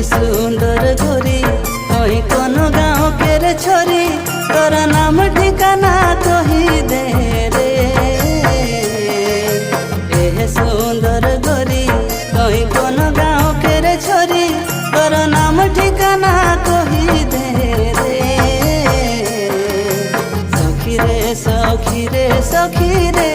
सुंदर गोरी कहीं कोनो गाँव के रे छोरी तोरा नाम ठिकाना कही दे रे। ए सुंदर गोरी कहीं कोनो गाँव के रे छोरी तोरा नाम ठिकाना कही दे रे। सखी रे सखी रे सखी रे